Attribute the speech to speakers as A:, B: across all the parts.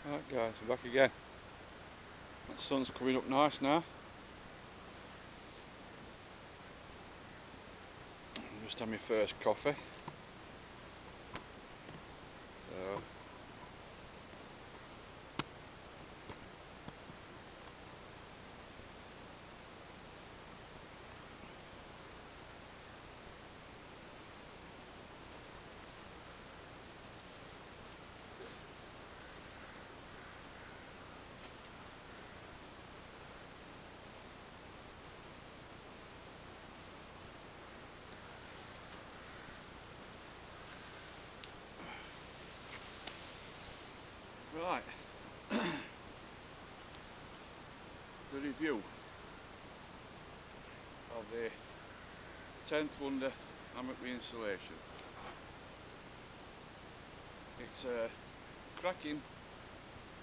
A: Alright guys, we're back again. The sun's coming up nice now. Just had my first coffee. So right. The review of the 10th Wonder Hammock reinstallation. It's a cracking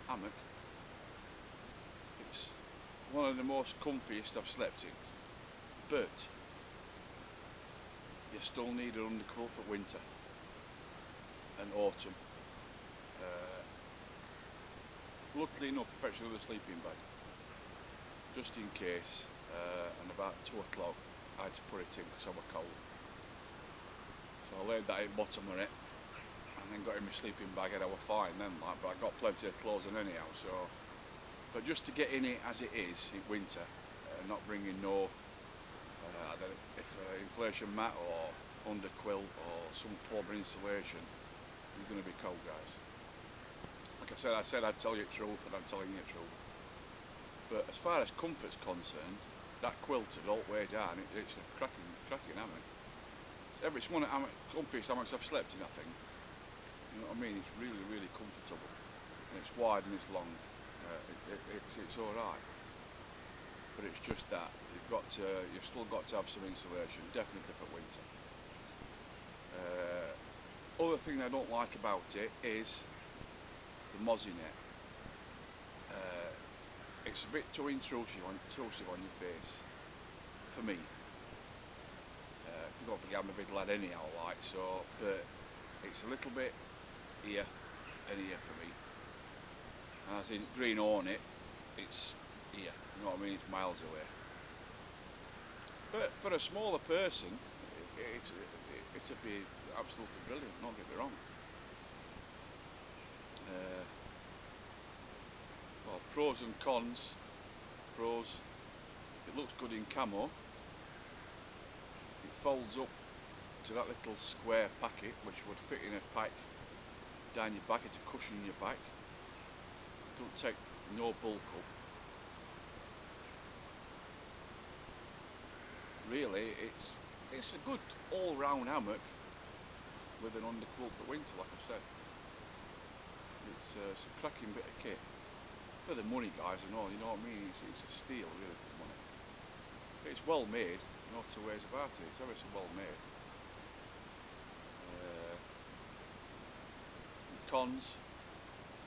A: hammock. It's one of the most comfiest I've slept in, but you still need an underquilt for winter and autumn. Luckily enough, I fetched another sleeping bag just in case, and about 2 o'clock I had to put it in because I was cold. So I laid that in bottom of it and then got in my sleeping bag and I was fine then, like, but I got plenty of clothes in anyhow. So, but just to get in it as it is in winter, not bringing no I don't know if inflation mat or underquilt or some form of insulation, you're going to be cold, guys. Like I said I'd tell you the truth, and I'm telling you the truth. But as far as comfort's concerned, that quilted all the way down, it's a cracking hammock. It's one of the comfiest hammocks I've slept in, I think. You know what I mean? It's really comfortable, and it's wide and it's long. It's all right. But it's just that you've still got to have some insulation, definitely for winter. Other thing I don't like about it is the mozzie net. It's a bit too intrusive on your face, for me. Don't forget I'm a big lad anyhow, like, so, but it's a little bit here and here for me. And as in green on it, it's here, you know what I mean, it's miles away. But for a smaller person, it'd be absolutely brilliant, don't get me wrong. Well, pros and cons. Pros, it looks good in camo. It folds up to that little square packet which would fit in a pack down your back. It's a cushion in your back. Don't take no bulk up. Really, it's a good all-round hammock with an underquilt for winter, like I said. It's a cracking bit of kit. For the money, guys, and all, you know what I mean? It's a steal, really, for the money. It's well made, no two ways about it. It's ever so well made. Cons,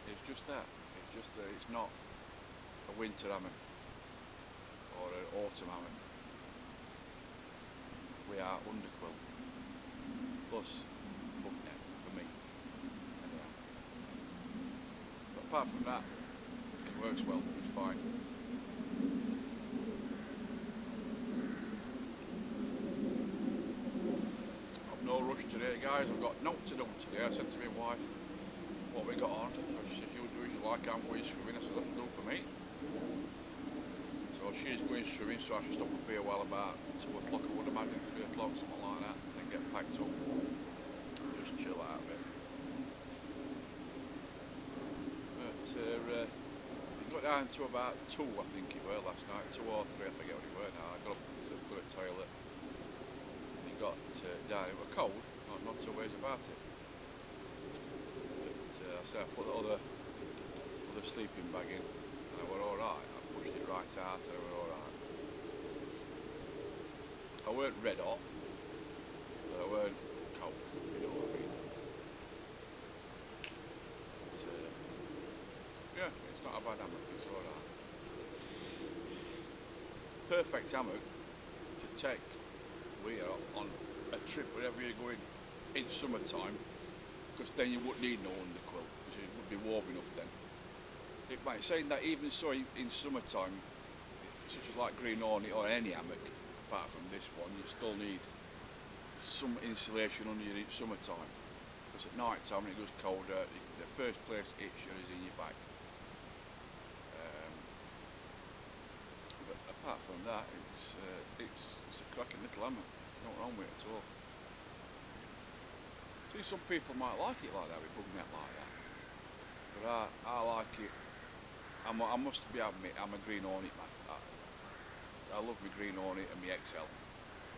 A: it's just that. It's just that it's not a winter hammock or an autumn hammock. We are underquilt plus book net for me. Anyhow. But apart from that, it works well, it's fine. I've no rush today, guys. I've got naught to do today. I said to my wife, what we got on? So she said, you do as you like, I'm going swimming. I said, that'll do for me. So she's going swimming, so I should stop up here while about 2 o'clock, I would imagine, 3 o'clock, something like that, and then get packed up. Just chill out a bit. But it got down to about 2, I think it were last night, 2 or 3, I forget what it were now. I got up to the toilet. It got down, it was cold, not two ways about it. But I said I put the other sleeping bag in and I were alright. I pushed it right out and I were alright. I weren't red hot, but I weren't cold, you know what I mean. But, yeah, it's not a bad hammock, it's alright. Perfect hammock to take with you on a trip wherever you're going in summertime, because then you wouldn't need no underquilt, because it would be warm enough then. It might saying that even so in summertime, such as like green awning or any hammock, apart from this one, you still need some insulation under you in summertime. Because at night time when it goes colder, the first place it itches is in your back. But apart from that, it's a cracking little hammock. Nothing wrong with it at all. See, some people might like it like that, with bug net like that. But I like it. I must be admit, I'm a green awning man. I love my green awning and my XL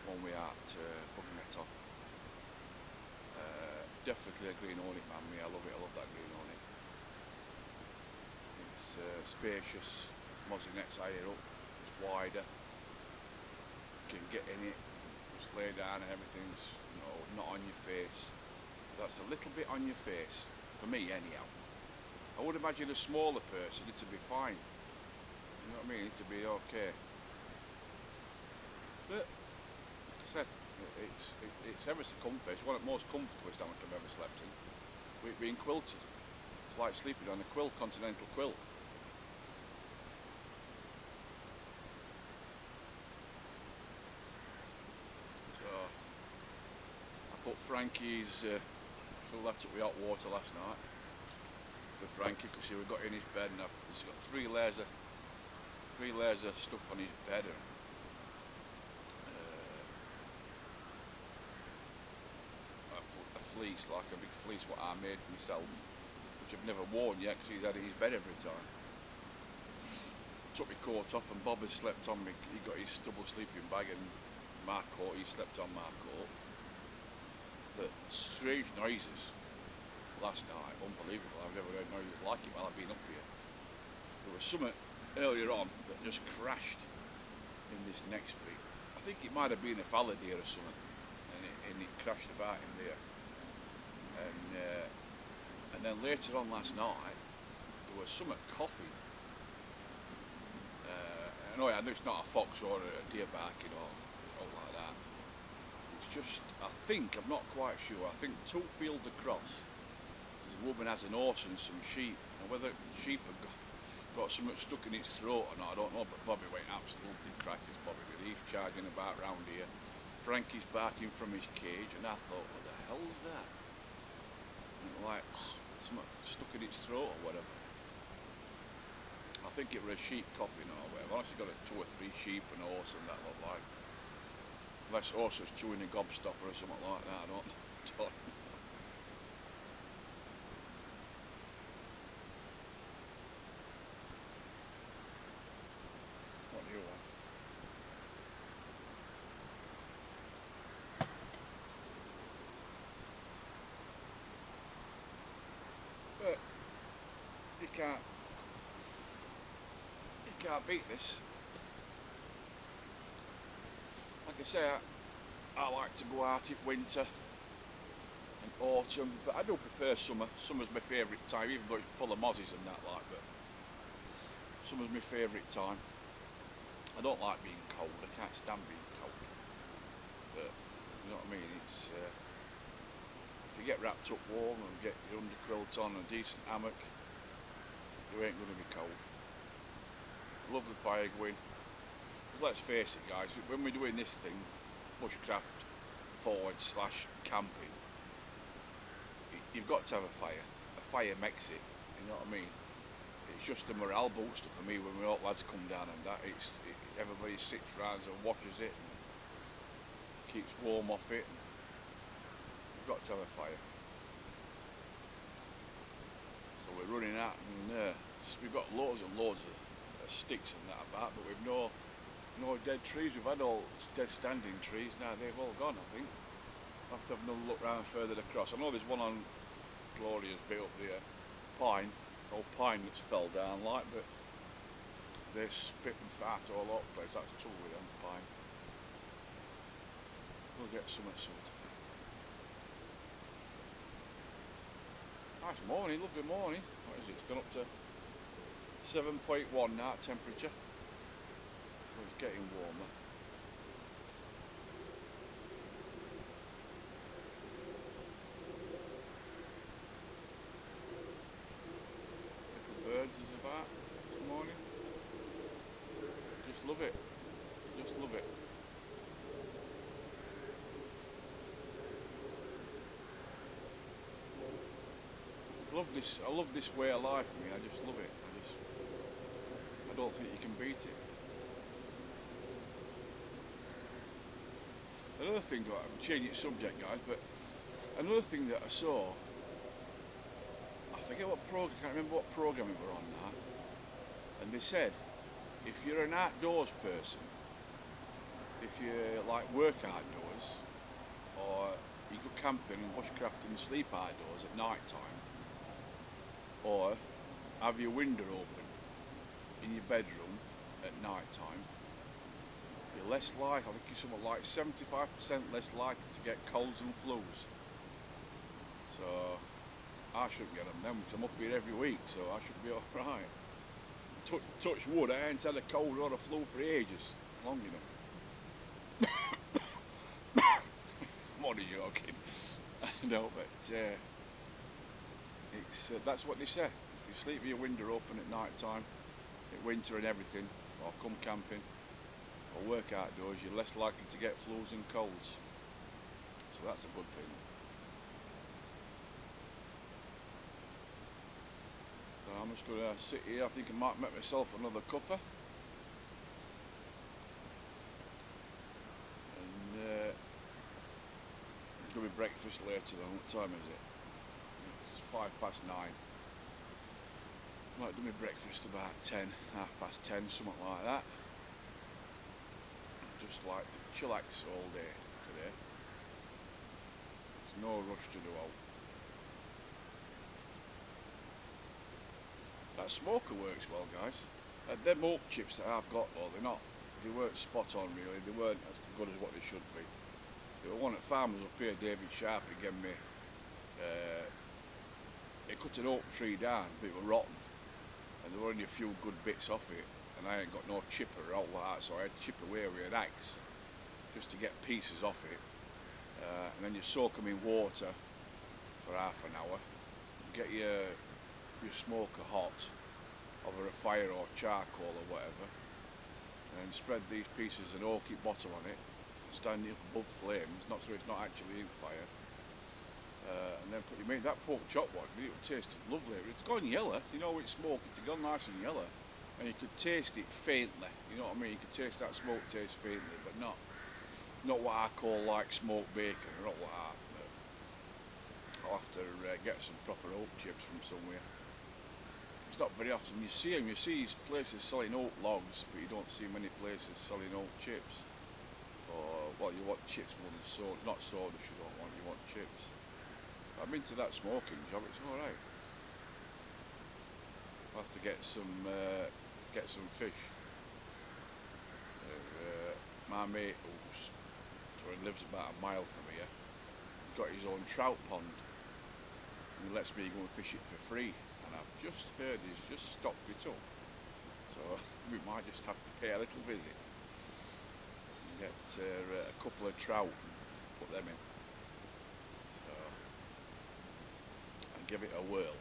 A: when we are at bug net on. Definitely a green awning man, me. I love it. I love that green awning. It's spacious. Mozzie net's higher up. It's wider. You can get in it. Just lay down and everything's, you know, not on your face. That's a little bit on your face for me, anyhow. I would imagine a smaller person, it'd be fine. You know what I mean? It'd be okay. But like I said, it's ever so comfy. It's one of the most comfortablest hammock I've ever slept in. With it being quilted. It's like sleeping on a quilt, continental quilt. So I put Frankie's filled that up with hot water last night for Frankie, because he got in his bed and he's got three layers of stuff on his bed. And, a fleece, like a big fleece what I made for myself, which I've never worn yet because he's had it in his bed every time. Took my coat off and Bob has slept on me. He got his double sleeping bag and my coat, he slept on my coat. But strange noises last night, unbelievable. I've never heard noises like it while I've been up here. There was something earlier on that just crashed in this next street. I think it might have been a fallow deer or something, and it crashed about in there. And then later on last night, there was something coughing. No, I know it's not a fox or a deer barking or like that. It's just, I think, I'm not quite sure, I think 2 fields across, the woman has an horse and some sheep, and whether sheep have got something stuck in its throat or not, I don't know, but Bobby went absolutely crackers, Bobby, because he's charging about round here. Frankie's barking from his cage, and I thought, what the hell's that? And like, something stuck in its throat or whatever. I think it was a sheep coughing or whatever. Unless you've got 2 or 3 sheep and a horse and that look like. Unless horse was chewing a gobstopper or something like that, I don't know. What do you want? But you can't beat this. Like I say, I like to go out in winter and autumn, but I do prefer summer. Summer's my favourite time, even though it's full of mozzies and that like, but summer's my favourite time. I don't like being cold, I can't stand being cold. But, you know what I mean, it's, if you get wrapped up warm and get your underquilt on and a decent hammock, you ain't going to be cold. Love the fire going. Let's face it guys, when we're doing this thing, bushcraft / camping, you've got to have a fire. A fire makes it, you know what I mean? It's just a morale booster for me when we all lads come down and that. Everybody sits round and watches it and keeps warm off it. You've got to have a fire. So we're running out and we've got loads and loads of sticks and that about, but we've no dead trees. We've had all dead standing trees, now they've all gone I think. I'll have to have another look round further across. I know there's one on Gloria's bit up there, pine, old pine that's fell down like, but they spit and fart all over the place. That's trouble with them pine. We'll get some sorted. Nice morning, lovely morning. What is it? It's gone up to 7.1 now temperature. So it's getting warmer. Little birds is about. love this. I love this way of life. I mean, I just love it. I don't think you can beat it. Another thing, I'm changing subject, guys, but another thing that I saw, I forget what program, I can't remember what program we were on now, and they said, if you're an outdoors person, if you like work outdoors, or you go camping and bushcrafting and sleep outdoors at night time, or have your window open in your bedroom at night time, you're less likely, I think you're something like 75% less likely to get colds and flus. So I shouldn't get them then, because I'm up here every week, so I should be alright. Touch wood, I ain't had a cold or a flu for ages, long enough. I'm only joking. No, but it's that's what they say. If you sleep with your window open at night time, at winter and everything, or come camping, or work outdoors, you're less likely to get flus and colds. So that's a good thing. So I'm just going to sit here. I think I might make myself another cuppa. And it's going to be breakfast later then. What time is it? It's 9:05. Might do my breakfast about 10, 10:30, something like that. Just like to chillax all day today. There's no rush to do out. That smoker works well, guys. Them oak chips that I've got though, they weren't spot on really, they weren't as good as what they should be. There were one at Farmers up here, David Sharp, he gave me, he cut an oak tree down, but it was rotten. And there were only a few good bits off it, and I ain't got no chipper or all that, so I had to chip away with an axe just to get pieces off it. And then you soak them in water for half an hour. Get your smoker hot over a fire or charcoal or whatever, and spread these pieces of oaky bottom on it, stand it up above flames, not so it's not actually in fire. And then put your meat. That pork chop one, it tasted lovely. It's gone yellow, you know, it's smoky, it's gone nice and yellow, and you could taste it faintly. You know what I mean? You could taste that smoke taste faintly, but not what I call like smoked bacon, or not what I. I'll have to get some proper oak chips from somewhere. It's not very often you see them. You see places selling oak logs, but you don't see many places selling oak chips. Or well, you want chips more than soda, not soda. You don't want. You want chips. I'm into that smoking job, it's alright. I'll have to get some fish. My mate, who lives about a mile from here, got his own trout pond. And he lets me go and fish it for free. And I've just heard he's just stocked it up. So we might just have to pay a little visit. And get a couple of trout and put them in. Give it a whirl.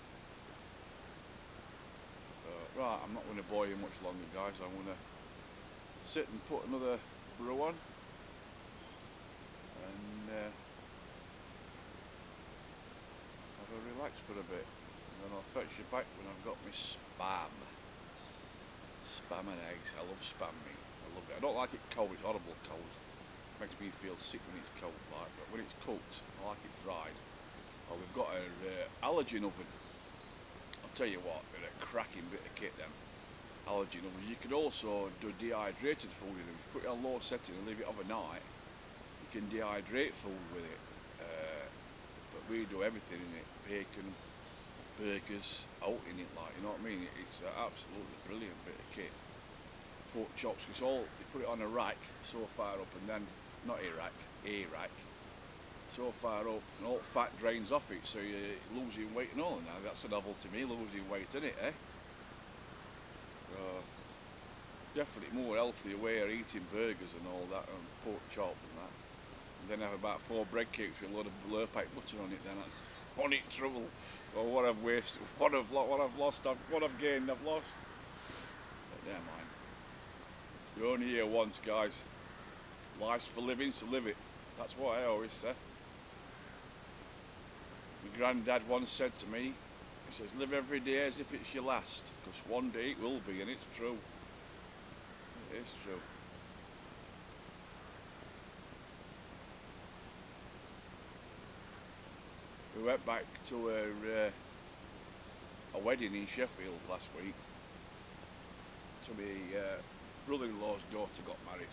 A: So, right, I'm not going to bore you much longer, guys. I'm going to sit and put another brew on and have a relax for a bit, and then I'll fetch you back when I've got my spam and eggs. I love spam meat. I love it. I don't like it cold. It's horrible cold. It makes me feel sick when it's cold, like, but when it's cooked, I like it fried. Oh, we've got an allergen oven. I'll tell you what, they're a cracking bit of kit, them allergen ovens. You can also do dehydrated food in them. If you put it on low setting and leave it overnight, you can dehydrate food with it. But we do everything in it. Bacon, burgers, out in it, like, you know what I mean? It's an absolutely brilliant bit of kit. Pork chops, it's all, you put it on a rack so far up, and then, not a rack, so far up, and all fat drains off it, so you're losing weight and all. Now that's a novel to me, losing weight, isn't it, eh? Definitely more healthier way of eating burgers and all that, and pork chop and that. And then have about 4 bread cakes with a load of Lurpak butter on it, then I'm on it trouble. Or what I've wasted, what I've lost, what I've gained, I've lost. But never mind. You're only here once, guys. Life's for living, so live it. That's what I always say. My granddad once said to me, He says, live every day as if it's your last, because one day it will be, and it's true. It is true. We went back to a wedding in Sheffield last week. To my brother-in-law's daughter got married.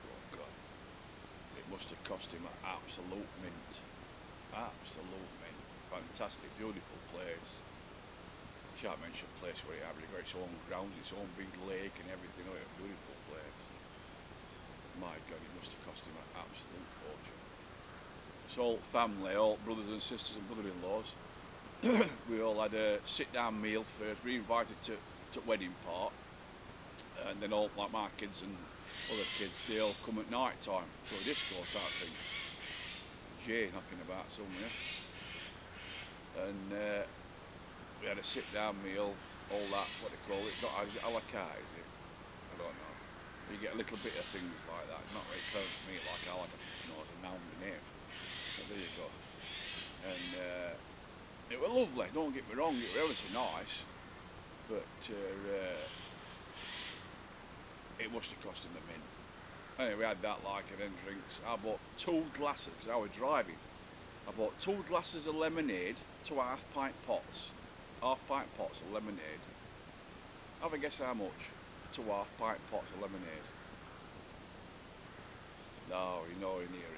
A: Oh God. It must have cost him an absolute mint. Absolute mint. Fantastic, beautiful place. Can't mention a place where it had got its own grounds, its own big lake and everything. Oh, a beautiful place. My God, it must have cost him an absolute fortune. It's all family, all brothers and sisters and brother-in-laws. We all had a sit-down meal first. We invited to wedding part, and then all like my kids and other kids, they all come at night time, so a disco type thing. Jay knocking about somewhere, and we had a sit-down meal, all that, what they call it, not a la carte, is it? I don't know. You get a little bit of things like that, not very close to me, like I like a, you know, a noun and name. But there you go. And it was lovely, don't get me wrong, it was ever so nice, but it must have cost him a mint. Anyway, we had that like, and then drinks. I bought 2 glasses, because I was driving. I bought 2 glasses of lemonade, 2 half-pint pots. Half-pint pots of lemonade. Have a guess how much? 2 half-pint pots of lemonade. No, you're nowhere near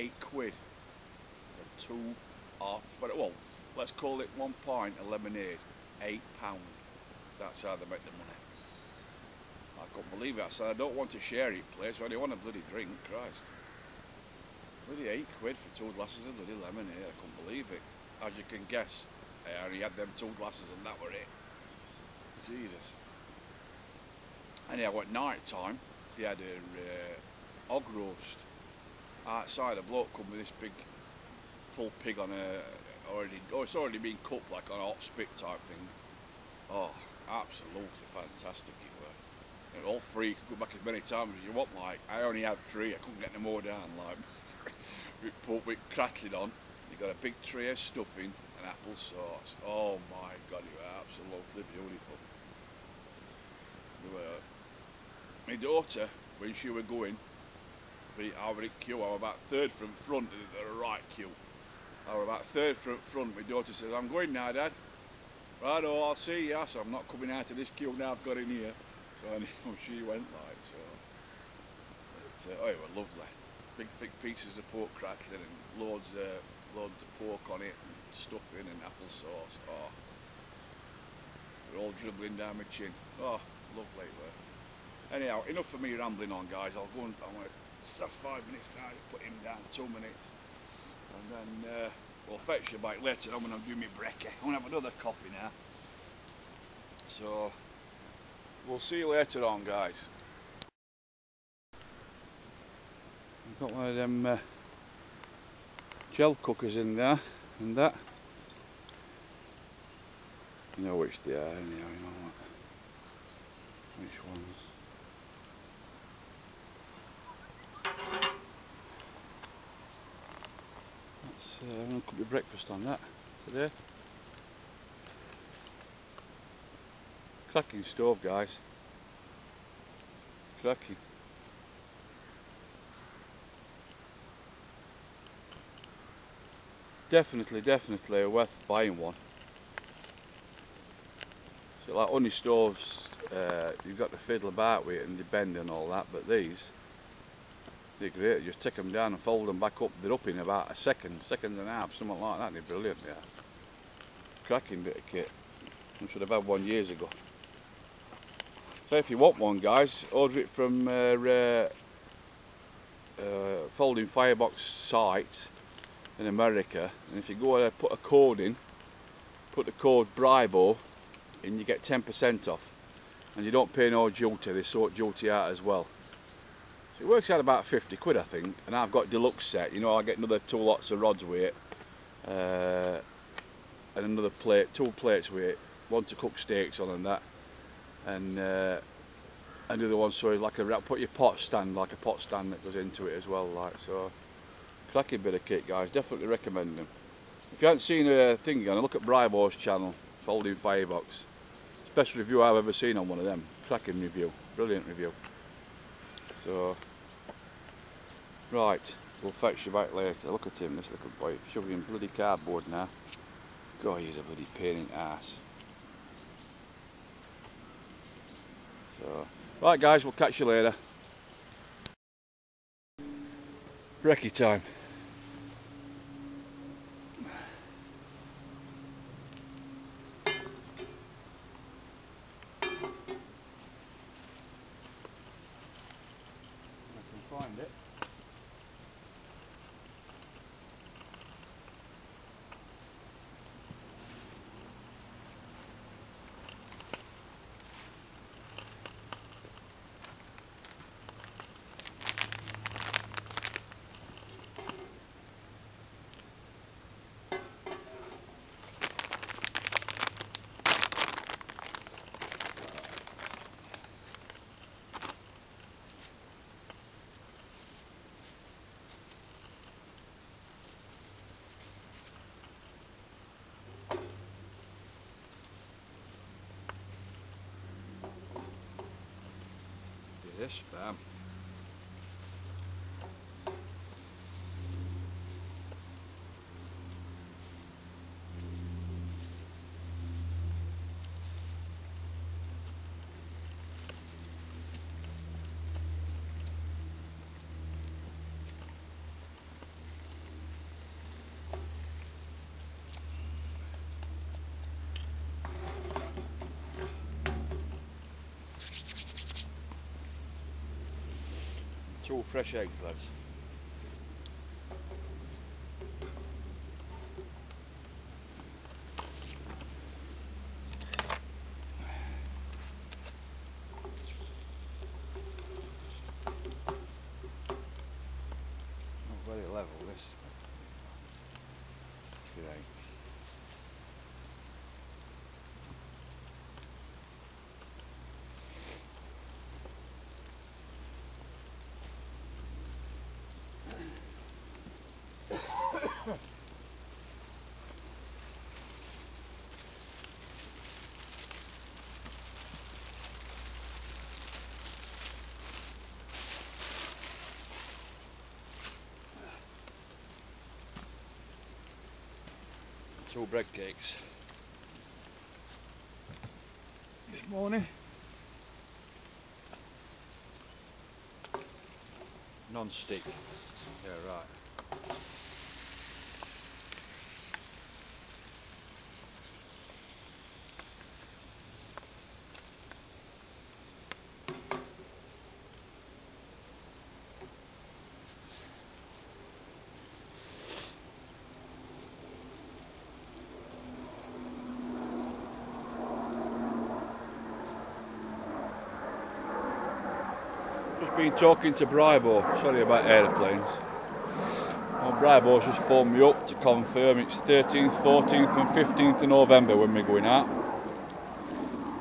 A: it. £8 for 2 half, well, let's call it 1 pint of lemonade. £8. That's how they make the money. I couldn't believe it. I said, I don't want to share it, please. I only want a bloody drink, Christ. Bloody £8 for 2 glasses of bloody lemonade. I couldn't believe it. As you can guess, I only had them 2 glasses and that were it. Jesus. Anyhow, at night time, they had a hog roast outside. A bloke come with this big full pig on it's already been cooked like on a hot spit type thing. Oh, absolutely fantastic it were. And all 3, you could go back as many times as you want. Like, I only had 3, I couldn't get no more down. Like, with crackling on. You got a big tray of stuffing and apple sauce. Oh my God, it was absolutely beautiful. My daughter, when she was going, I was in queue. I was about 3rd from front, the right queue. I was about 3rd from front. My daughter says, "I'm going now, Dad." Right, oh, I'll see you. So I'm not coming out of this queue now. I've got in here. So anyway, she went like so. But, oh, it was lovely. Big thick pieces of pork crackling and loads of pork on it, and stuffing and apple sauce. Oh, they're all dribbling down my chin. Oh, lovely it were. Anyhow, enough of me rambling on, guys. I'll go and I'm going to have 5 minutes now. Put him down 2 minutes, and then we'll fetch you back later on when I'm doing my brekkie. I'm going to have another coffee now. So we'll see you later on, guys. I've got one of them gel cookers in there, and that. You know which they are, anyhow, you know what? Which ones? I'm going to cook my breakfast on that today. Cracking stove, guys. Cracking. Definitely worth buying one. So like only stoves, you've got to fiddle about with it and they bend and all that, but these, they're great. You just take them down and fold them back up. They're up in about a second and a half, something like that. They're brilliant, yeah. Cracking bit of kit. I should have had one years ago. So if you want one, guys, order it from Folding Firebox site in America, and if you go and put a code in, put the code BRIBO in, you get 10% off, and you don't pay no duty. They sort duty out as well. So it works out about 50 quid, I think. And I've got deluxe set, you know, I get another 2 lots of rods with it, and another plate, 2 plates with it, one to cook steaks on and that, and another one so like put your pot stand, like a pot stand that goes into it as well, like so. Cracking bit of kit, guys, definitely recommend them. If you haven't seen a thing again, look at Brybo's channel, Folding Firebox. Best review I've ever seen on one of them. Cracking review, brilliant review. So, right, we'll fetch you back later. Look at him, this little boy, shoving in bloody cardboard now. God, he's a bloody pain in the arse. So, right guys, we'll catch you later. Recce time. I can find it. This spam. Two fresh eggs, lads. Not very level this. Today. Two bread cakes this morning. Non-stick. Yeah, right. Just been talking to Brybo, sorry about aeroplanes. Well, Brybo's just phoned me up to confirm it's 13th, 14th and 15th of November when we're going out.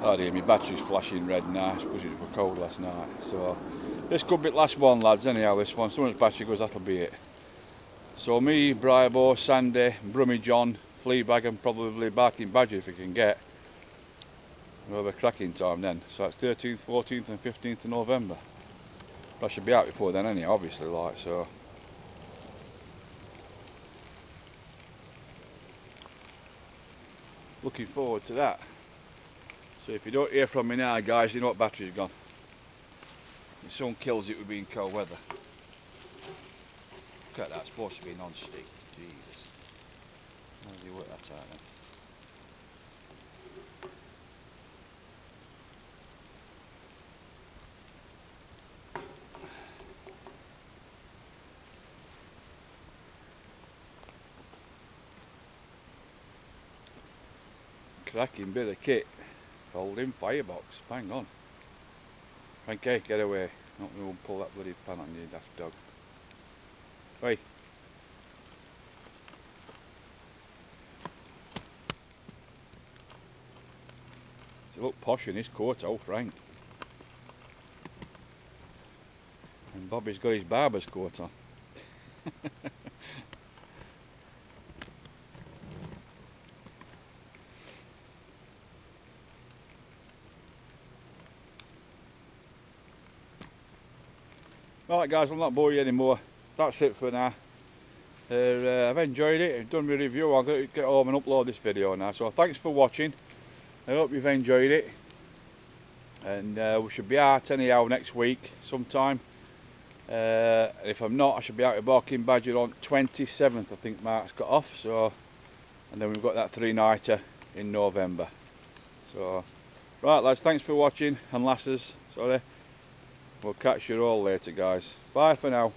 A: Oh dear, my battery's flashing red now because it was cold last night. So this could be the last one, lads, anyhow, this one. As soon as the battery goes, that'll be it. So me, Brybo, Sandy, Brummy John, Fleabag and probably Barking Badger if we can get. We'll have a cracking time then. So that's 13th, 14th and 15th of November. I should be out before then anyhow, obviously, like, so. Looking forward to that. So if you don't hear from me now, guys, you know what battery's gone. The sun kills it with being cold weather. Look at that, it's supposed to be non-stick. Jesus. How do you work that out then? Cracking bit of kit. Folding firebox, bang on. Okay, get away. Not me won't pull that bloody pan on you, daft dog. Hey. You look posh in his coat, oh Frank. And Bobby's got his barber's coat on. Right guys, I'll not bore you anymore. That's it for now. I've enjoyed it. I've done my review. I'll get home and upload this video now. So thanks for watching. I hope you've enjoyed it. And we should be out anyhow next week sometime. If I'm not, I should be out at Barking Badger on 27th. I think Mark's got off. So, and then we've got that 3-nighter in November. So, right lads, thanks for watching, and lasses, sorry. We'll catch you all later guys. Bye for now.